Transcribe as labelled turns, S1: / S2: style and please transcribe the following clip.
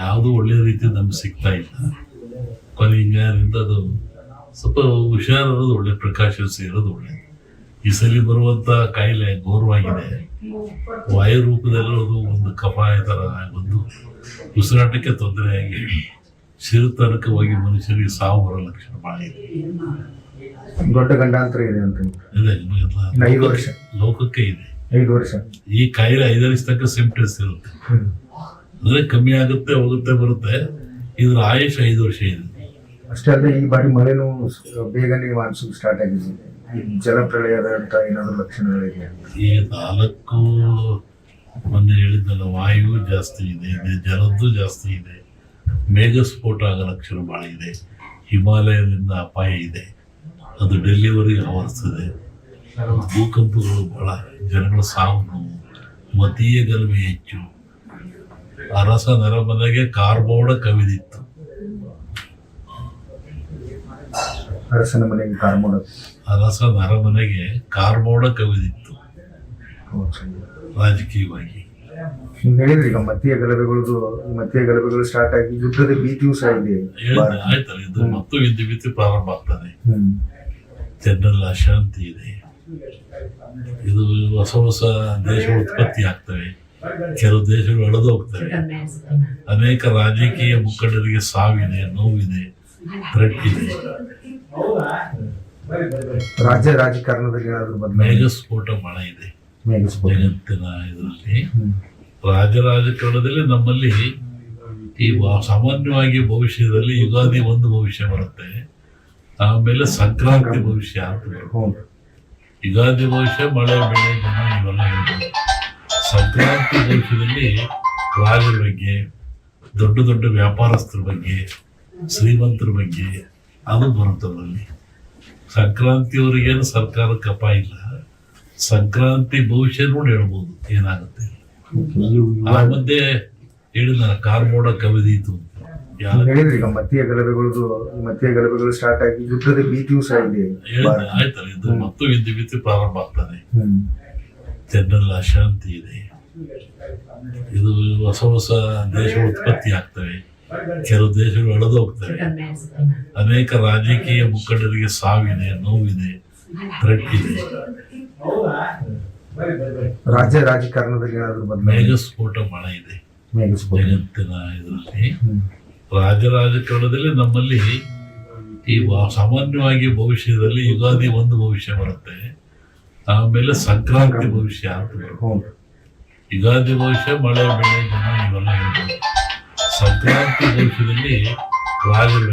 S1: ಯಾವುದು ಒಳ್ಳೆ ರೀತಿ ನಮ್ಗೆ ಸಿಗ್ತಾ ಇಲ್ಲ. ಕೊನೆಯಿಂದ ಅದು ಸ್ವಲ್ಪ ಹುಷಾರಿರೋದು ಒಳ್ಳೆ, ಪ್ರಿಕಾಷನ್ಸ್ ಇರೋದು ಒಳ್ಳೆ. ಈ ಸಲ ಬರುವಂತ ಕಾಯಿಲೆ ಘೋರವಾಗಿದೆ. ವಾಯು ರೂಪದಲ್ಲಿರೋದು ಒಂದು ಕಫ ಥರ ಒಂದು ಉಸಿರಾಟಕ್ಕೆ ತೊಂದರೆಯಾಗಿ ಶಿರತನಕವಾಗಿ ಮನುಷ್ಯರಿಗೆ ಸಾವು ಬರೋ ಲಕ್ಷಣ ಬಹಳ ಇದೆ.
S2: ದೊಡ್ಡ ಗಂಡಾಂತರ ಇದೆ ಅಂತ
S1: ಇದೆ,
S2: 5 ವರ್ಷ
S1: ಲೋಕಕ್ಕೆ ಇದೆ.
S2: 5 ವರ್ಷ
S1: ಈ ಕಾಯಿಲೆ 5 ವರ್ಷ ತನಕ ಸಿಂಪ್ಟಮ್ಸ್ ಇರುತ್ತೆ. ಅಂದ್ರೆ ಕಮ್ಮಿ ಆಗುತ್ತೆ, ಹೋಗುತ್ತೆ, ಬರುತ್ತೆ. ಇದ್ರ ಆಯುಷ್ 5 ವರ್ಷ ಇದೆ.
S2: ಅಷ್ಟೇ ಅಲ್ಲದೆ ಈ ಬಾರಿ ಮಳೆನೂ ಬೇಗನೆ ಮಾನ್ಸೂನ್ ಸ್ಟಾರ್ಟ್ ಆಗಿದೆ. ಜಲಪ್ರಳಯದಂತ ಏನಾದ್ರು ಲಕ್ಷಣಗಳಿದೆ?
S1: ಈ 4 ಮೊನ್ನೆ ಹೇಳಿದ್ದಲ್ಲ, ವಾಯು ಜಾಸ್ತಿ ಇದೆ, ಜಲದ್ದು ಜಾಸ್ತಿ ಇದೆ, ಮೇಘಸ್ಫೋಟ ಆಗೋ ಲಕ್ಷಣ ಭಾಳ ಇದೆ, ಹಿಮಾಲಯದಿಂದ ಅಪಾಯ ಇದೆ, ಅದು ಡೆಲ್ಲಿವರೆಗೆ ಆವರಿಸ್ತದೆ, ಭೂಕಂಪಗಳು ಭಾಳ, ಜನಗಳ ಸಾವು ನೋವು, ಮತೀಯ ಗಲಭೆ ಹೆಚ್ಚು, ಅರಸ ನರಮನೆಗೆ ಕಾರ್ಬೋಡ ಕವಿದಿತ್ತು.
S2: ಅರಸನ ಮನೆಗೆ ಕಾರ್ಮೋಡ,
S1: ಅರಸ ನರಮನೆಗೆ ಕಾರ್ಬೋಡ ಕವಿದಿತ್ತು ರಾಜಕೀಯವಾಗಿ.
S2: ನೀವು ಹೇಳಿದ್ರಿ ಈಗ ಮತೀಯ ಗಲಭೆಗಳು ಸ್ಟಾರ್ಟ್ ಆಗಿ ಯುದ್ಧದ ಭೀತಿಯೂ ಸಹ ಇದೆ.
S1: ಆಯ್ತಲ್ಲ, ಇದು ಮತ್ತು ಯುದ್ಧ ಭೀತಿ ಪ್ರಾರಂಭ ಆಗ್ತದೆ. ಜನರಲ್ಲಿ ಅಶಾಂತಿ ಇದೆ. ಇದು ಹೊಸ ದೇಶ ಉತ್ಪತ್ತಿ ಆಗ್ತವೆ, ಕೆಲವು ದೇಶಗಳು ಅಳೆದು ಹೋಗ್ತವೆ. ಅನೇಕ ರಾಜಕೀಯ ಮುಖಂಡರಿಗೆ ಸಾವಿದೆ, ನೋವಿದೆ, ಥ್ರೆಟ್ ಇದೆ.
S2: ರಾಜ್ಯ ರಾಜಕಾರಣದಲ್ಲಿ ಏನಾದ್ರು
S1: ಮೇಘಸ್ಫೋಟ ಬಹಳ ಇದೆ ಜಗತ್ತಿನ ಇದರಲ್ಲಿ. ರಾಜಕಾರಣದಲ್ಲಿ ನಮ್ಮಲ್ಲಿ ಈ ಸಾಮಾನ್ಯವಾಗಿ ಭವಿಷ್ಯದಲ್ಲಿ ಯುಗಾದಿ ಒಂದು ಭವಿಷ್ಯ ಬರುತ್ತೆ, ಆಮೇಲೆ ಸಂಕ್ರಾಂತಿ ಭವಿಷ್ಯ ಅಂತ ಬರುತ್ತೆ. ಯುಗಾದಿ ಭವಿಷ್ಯ ಮಳೆ ಬೆಳೆ ಜನ ಇವೆಲ್ಲ ಹೇಳ್ಬೋದು. ಸಂಕ್ರಾಂತಿ ಭವಿಷ್ಯದಲ್ಲಿ ರಾಜರ ಬಗ್ಗೆ, ದೊಡ್ಡ ದೊಡ್ಡ ವ್ಯಾಪಾರಸ್ಥರ ಬಗ್ಗೆ, ಶ್ರೀಮಂತರ ಬಗ್ಗೆ ಅದು ಬರುತ್ತದಲ್ಲಿ. ಸಂಕ್ರಾಂತಿಯವರಿಗೇನು ಸರ್ಕಾರಕ್ಕೆ ಅಪಾಯ ಇಲ್ಲ, ಸಂಕ್ರಾಂತಿ ಭವಿಷ್ಯ ನೋಡಿ ಹೇಳ್ಬೋದು ಏನಾಗುತ್ತೆ. ಆ ಮಧ್ಯೆ ಹೇಳಿದ ಕಾರ್ಮೋಡ ಕವಿದೀತು.
S2: ಹೇಳಿದ್ರಿ ಈಗ ಮತೀಯ ಗಲಭೆಗಳು ಸ್ಟಾರ್ಟ್ ಆಗಿ ಯುದ್ಧದ ಭೀತಿಯೂ ಸಹ ಇದೆ.
S1: ಆಯ್ತಲ್ಲ, ಇದು ಮತ್ತು ಯುದ್ಧ ಭೀತಿ ಪ್ರಾರಂಭ ಆಗ್ತದೆ. ಜನರಲ್ಲಿ ಅಶಾಂತಿ ಇದೆ. ಇದು ಹೊಸ ದೇಶ ಉತ್ಪತ್ತಿ ಆಗ್ತವೆ, ಕೆಲವು ದೇಶಗಳು ಅಳೆದು ಹೋಗ್ತವೆ. ಅನೇಕ ರಾಜಕೀಯ ಮುಖಂಡರಿಗೆ ಸಾವಿದೆ, ನೋವಿದೆ, ಥ್ರೆಟ್ ಇದೆ.
S2: ರಾಜ್ಯ ರಾಜಕಾರಣದಲ್ಲಿ ಏನಾದ್ರು
S1: ಮೇಘಸ್ಫೋಟ ಬಹಳ ಇದೆ ಜಗತ್ತಿನ ಇದರಲ್ಲಿ. ರಾಜಕಾರಣದಲ್ಲಿ ನಮ್ಮಲ್ಲಿ ಈ ಸಾಮಾನ್ಯವಾಗಿ ಭವಿಷ್ಯದಲ್ಲಿ ಯುಗಾದಿ ಒಂದು ಭವಿಷ್ಯ ಬರುತ್ತೆ, ಆಮೇಲೆ ಸಂಕ್ರಾಂತಿ ಭವಿಷ್ಯ ಅಂತ ಬರುತ್ತೆ. ಯುಗಾದಿ ಭವಿಷ್ಯ ಮಳೆ ಬೆಳೆ ಜನ ಇವೆಲ್ಲ ಹೇಳ್ಬೋದು. ಸಂಕ್ರಾಂತಿ ಭವಿಷ್ಯದಲ್ಲಿ ರಾಜರ